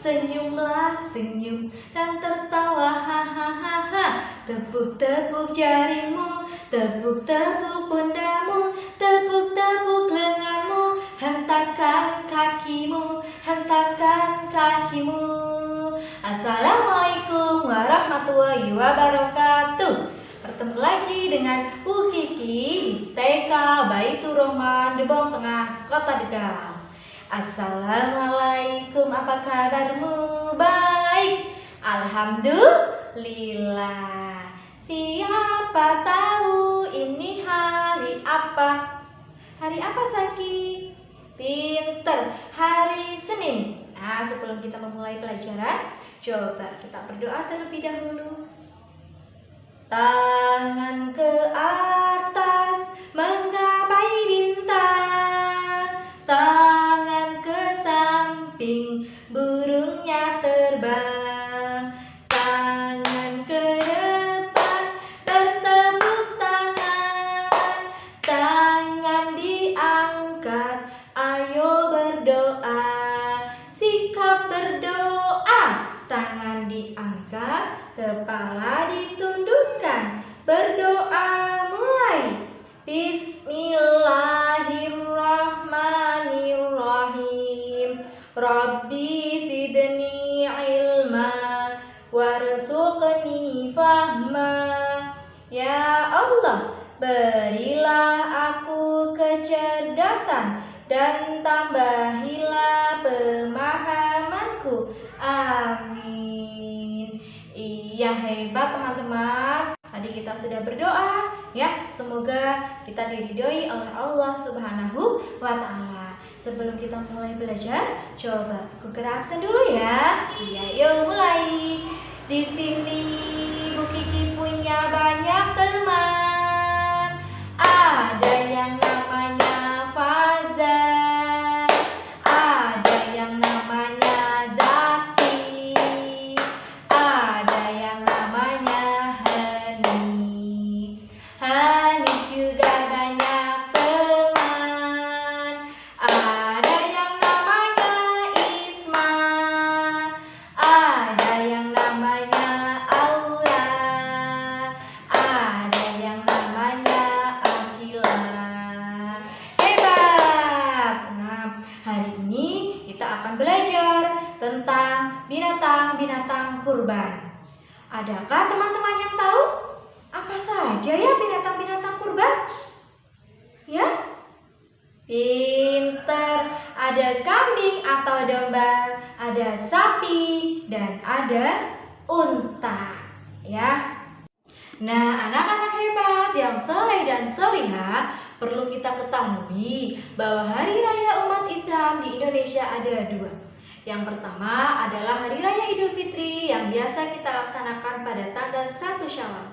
senyumlah senyum dan tertawa hahaha. Tepuk-tepuk jarimu, tepuk-tepuk pundamu, tepuk-tepuk lenganmu, hentakkan kakimu, hentakkan kakimu. Assalamualaikum warahmatullahi wabarakatuh. Bertemu lagi dengan Bu Kiki di TK Baitur Rahman, Debong Tengah, Kota Tegal. Assalamualaikum, apa kabarmu? Baik, alhamdulillah. Siapa tahu ini hari apa? Hari apa, Saki? Pinter, hari Senin. Nah, sebelum kita memulai pelajaran, coba kita berdoa terlebih dahulu. Tangan ke atas menggapai bintang, tangan ke samping burungnya terbang, tangan ke depan bertepuk tangan, tangan diangkat, ayo berdoa, sikap berdoa, tangan diangkat, kepala ditundukkan, berdoa mulai. Bismillahirrahmanirrahim. Rabbi zidni ilma warzuqni fahma. Ya Allah, berilah aku kecerdasan dan tambahilah pemahamanku. Amin. Iya, hebat teman-teman. Tadi kita sudah berdoa ya, semoga kita diridhoi oleh Allah Subhanahu wa Ta'ala. Sebelum kita mulai belajar, coba Google absen dulu ya. Iya, yuk mulai. Di sini Bu Kiki punya banyak teman. Ada yang namanya Faza, ada yang namanya Zaki, ada yang namanya Hani. Hani juga banyak teman. Ada yang namanya Isma, ada yang namanya Aura, ada yang namanya Akila. Hebat! Nah, hari ini kita akan belajar tentang binatang-binatang kurban. Adakah teman-teman yang tahu apa saja ya binatang-binatang kurban? Ya? Pintar. Ada kambing atau domba, ada sapi, dan ada unta. Ya. Nah, anak-anak hebat yang soleh dan solihah, perlu kita ketahui bahwa hari raya umat Islam di Indonesia ada dua. Yang pertama adalah Hari Raya Idul Fitri yang biasa kita laksanakan pada tanggal 1 Syawal.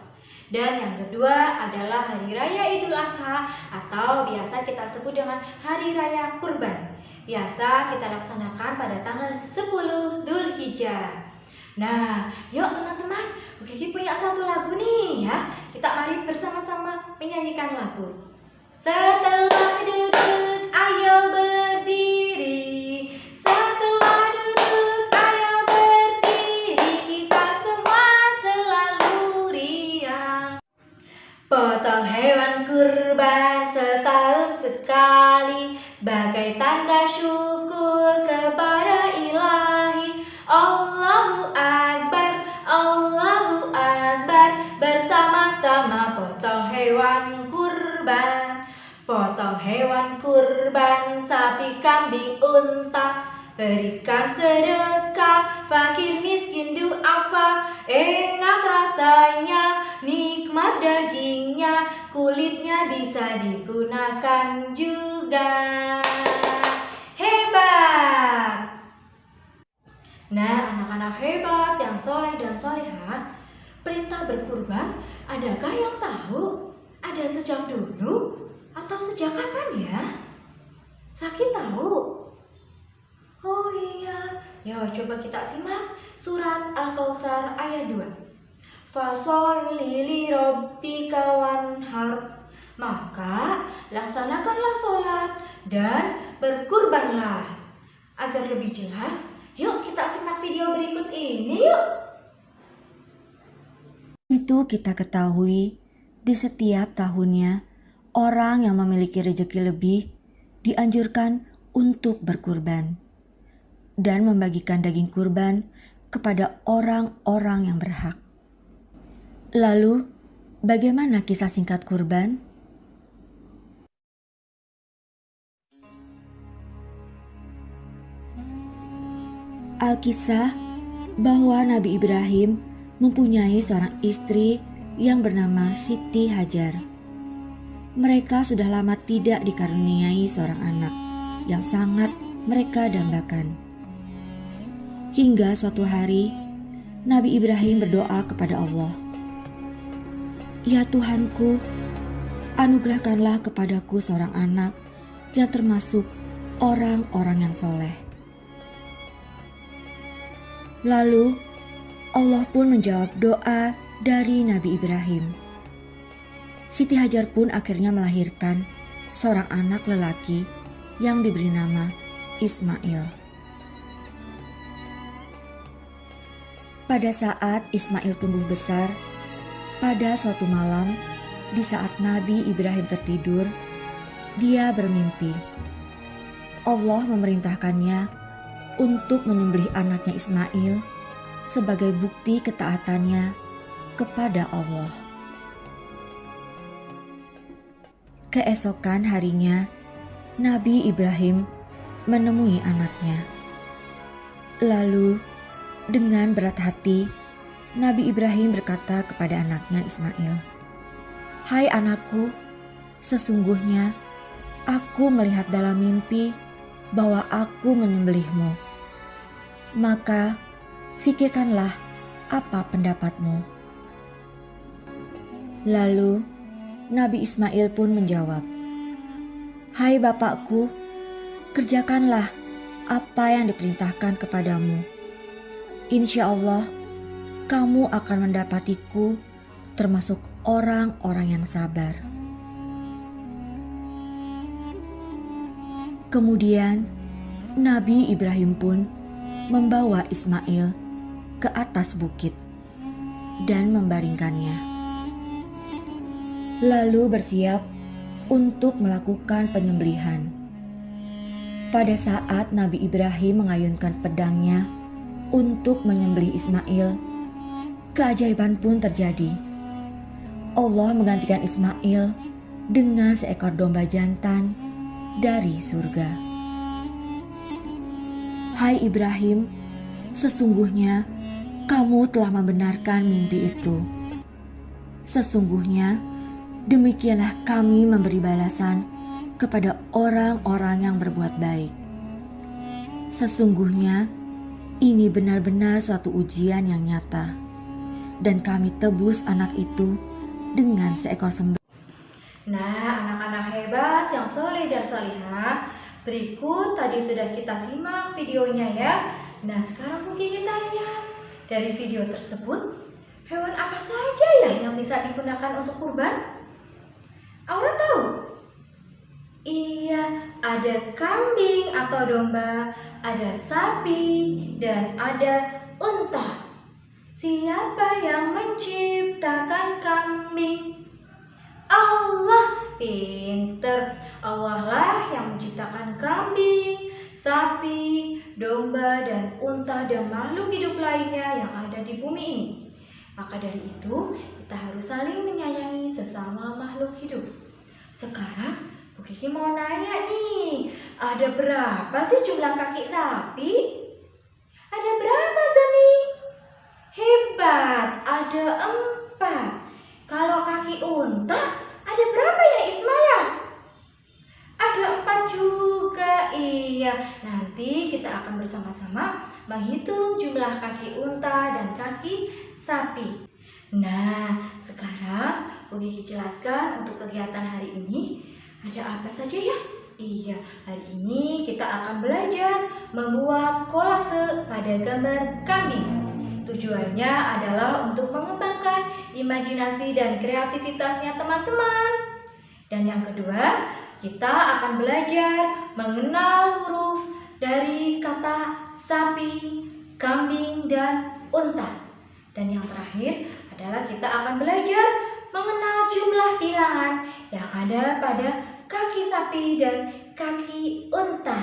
Dan yang kedua adalah Hari Raya Idul Adha atau biasa kita sebut dengan Hari Raya Kurban. Biasa kita laksanakan pada tanggal 10 Dzulhijjah. Nah, yuk teman-teman, Bu Kiki punya satu lagu nih ya. Kita mari bersama-sama menyanyikan lagu. Setelah duduk, ayo berdiri. Setelah duduk, ayo berdiri. Kita semua selalu riang. Potong hewan kurban setahun sekali sebagai tanda syukur kepada Ilahi. Allahu Akbar, Allahu Akbar. Bersama-sama potong hewan kurban. Potong hewan kurban, sapi, kambing, unta. Berikan sedekah, fakir miskin duafa. Enak rasanya, nikmat dagingnya, kulitnya bisa digunakan juga. Hebat! Nah, anak-anak hebat yang soleh dan solehah, perintah berkurban, adakah yang tahu? Ada sejak dulu atau sejak kapan ya? Saki tahu? Oh iya, ya coba kita simak surat Al-Kautsar ayat 2. Fasholli li rabbika wanhar. Maka laksanakanlah sholat dan berkurbanlah. Agar lebih jelas, Yuk kita simak video berikut ini yuk. Tentu kita ketahui di setiap tahunnya orang yang memiliki rezeki lebih dianjurkan untuk berkurban dan membagikan daging kurban kepada orang-orang yang berhak. Lalu, bagaimana kisah singkat kurban? Alkisah bahwa Nabi Ibrahim mempunyai seorang istri yang bernama Siti Hajar. Mereka sudah lama tidak dikaruniai seorang anak yang sangat mereka dambakan. Hingga suatu hari, Nabi Ibrahim berdoa kepada Allah, "Ya Tuhanku, anugerahkanlah kepadaku seorang anak yang termasuk orang-orang yang soleh." Lalu Allah pun menjawab doa dari Nabi Ibrahim. Siti Hajar pun akhirnya melahirkan seorang anak lelaki yang diberi nama Ismail. Pada saat Ismail tumbuh besar, pada suatu malam di saat Nabi Ibrahim tertidur, dia bermimpi. Allah memerintahkannya untuk menyembelih anaknya Ismail sebagai bukti ketaatannya kepada Allah. Keesokan harinya, Nabi Ibrahim menemui anaknya. Lalu, dengan berat hati, Nabi Ibrahim berkata kepada anaknya Ismail, "Hai anakku, sesungguhnya aku melihat dalam mimpi bahwa aku menyembelihmu. Maka, fikirkanlah apa pendapatmu." Lalu, Nabi Ismail pun menjawab, "Hai bapakku, kerjakanlah apa yang diperintahkan kepadamu. Insya Allah, kamu akan mendapatiku termasuk orang-orang yang sabar." Kemudian, Nabi Ibrahim pun membawa Ismail ke atas bukit dan membaringkannya. Lalu bersiap untuk melakukan penyembelihan. Pada saat Nabi Ibrahim mengayunkan pedangnya untuk menyembelih Ismail, keajaiban pun terjadi. Allah menggantikan Ismail dengan seekor domba jantan dari surga. Hai Ibrahim, sesungguhnya kamu telah membenarkan mimpi itu. Sesungguhnya demikianlah kami memberi balasan kepada orang-orang yang berbuat baik. Sesungguhnya ini benar-benar suatu ujian yang nyata, dan kami tebus anak itu dengan seekor sembelih. Nah, anak-anak hebat yang soleh dan solihah, berikut tadi sudah kita simak videonya ya. Nah, sekarang mungkin kita lihat dari video tersebut, hewan apa saja ya yang bisa digunakan untuk kurban? Aura tahu? Iya, ada kambing atau domba, ada sapi, dan ada unta. Siapa yang menciptakan kambing? Allah. Pinter. Allah lah yang menciptakan kambing, sapi, domba, dan unta, dan makhluk hidup lainnya yang ada di bumi ini. Maka dari itu, kita harus saling menyayangi sesama makhluk hidup. Sekarang, Bu Kiki mau nanya nih, ada berapa sih jumlah kaki sapi? Ada berapa, Zani? Hebat, ada 4. Kalau kaki unta, ada berapa ya Ismaya? Ada 4 juga, iya. Nanti kita akan bersama-sama menghitung jumlah kaki unta dan kaki sapi. Nah, sekarang Bu Kiki jelaskan untuk kegiatan hari ini ada apa saja ya? Iya, hari ini kita akan belajar membuat kolase pada gambar kambing. Tujuannya adalah untuk mengembangkan imajinasi dan kreativitasnya teman-teman. Dan yang kedua, kita akan belajar mengenal huruf dari kata sapi, kambing, dan unta. Dan yang terakhir adalah kita akan belajar mengenal jumlah bilangan yang ada pada kaki sapi dan kaki unta.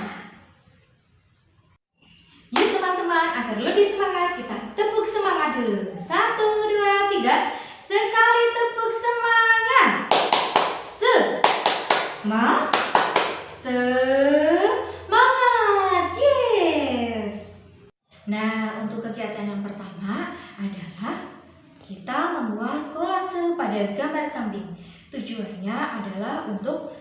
Yuk teman-teman, agar lebih semangat kita tepuk semangat dulu. 1, 2, 3. Sekali tepuk semangat. Semangat. Yes. Nah, untuk kegiatan yang pertama adalah kita membuat kolase pada gambar kambing. Tujuannya adalah untuk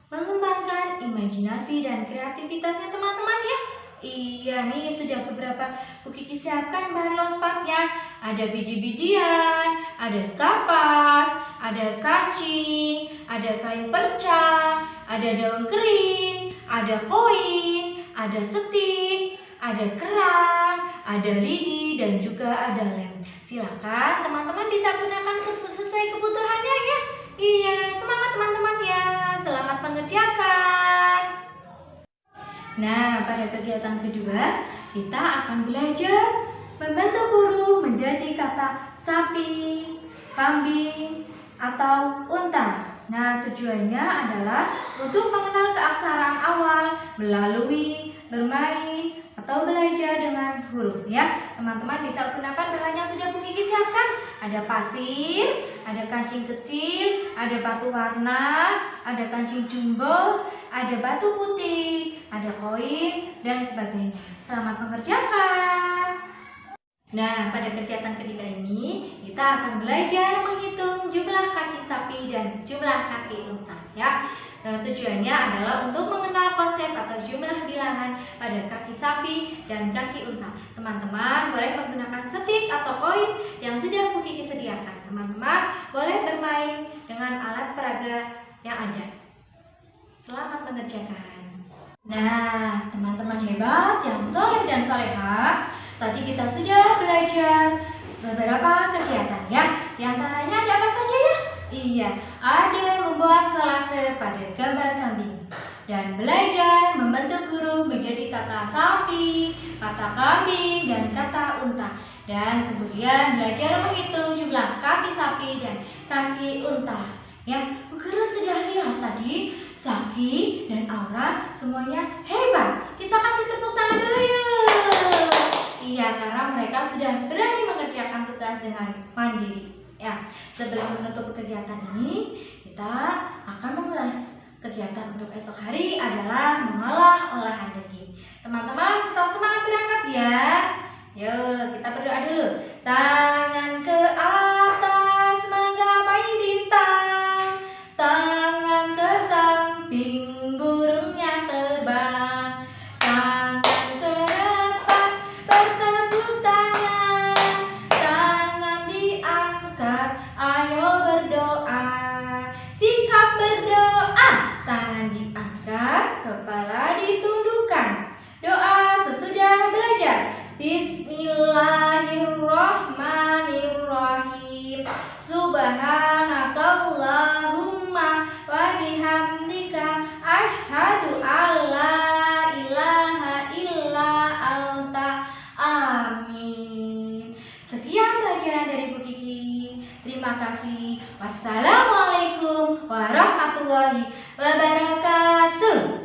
mengembangkan imajinasi dan kreativitasnya teman-teman ya. Iya nih, sudah beberapa Bu Kiki siapkan bahan lospatnya. Ada biji-bijian, ada kapas, ada kancing, ada kain perca, ada daun kering, ada koin, ada setik, ada kerang, ada lidi, dan juga ada lem. Silakan teman-teman bisa gunakan sesuai kebutuhannya ya. Iya, semangat teman-teman ya. Selamat mengerjakan. Nah, pada kegiatan kedua, kita akan belajar membantu guru menjadi kata sapi, kambing, atau unta. Nah, tujuannya adalah untuk mengenal keaksaraan awal melalui bermain atau belajar dengan huruf ya. Teman-teman bisa gunakan bahan yang sudah Bu Kiki siapkan. Ada pasir, ada kancing kecil, ada batu warna, ada kancing jumbo, ada batu putih, ada koin, dan sebagainya. Selamat mengerjakan. Nah, pada kegiatan ketiga ini kita akan belajar menghitung jumlah kaki sapi dan jumlah kaki unta ya. Tujuannya adalah untuk mengenal konsep atau jumlah bilangan pada kaki sapi dan kaki unta. Teman-teman boleh menggunakan setik atau koin yang sudah Bu Kiki sediakan. Teman-teman boleh bermain dengan alat peraga yang ada. Selamat mengerjakan. Nah, teman-teman hebat yang soleh dan solehah, tadi kita sudah belajar beberapa kegiatan ya. Di antaranya ada apa saja ya? Iya, ada membuat kolase pada gambar kambing dan belajar membantu guru menjadi kata sapi, kata kambing, dan kata unta. Dan kemudian belajar menghitung jumlah kaki sapi dan kaki unta. Ya, Bu Guru sudah lihat tadi Zaki dan Aura semuanya hebat. Kita kasih tepuk tangan dulu yuk. Iya, karena mereka sudah berani mengerjakan tugas dengan mandiri. Ya, sebelum menutup kegiatan ini, kita akan mengulas kegiatan untuk esok hari adalah mengolah olahan daging. Teman-teman, tetap semangat berangkat ya. Yuk, kita berdoa dulu. Tangan ke atas menggapai bintang, tangan ke samping burungnya terbang, tangan ke depan bertepuk tangan, tangan diangkat, ayo berdoa, sikap berdoa, tangan diangkat, kepala ditundukkan. Doa sesudah belajar. Bismillahirrahmanirrahim. Subhanakallahumma wa bihamdika asyhadu alla ilaha illa anta. Amin. Sekian pelajaran dari Bu Kiki. Terima kasih. Wassalamualaikum warahmatullahi wabarakatuh.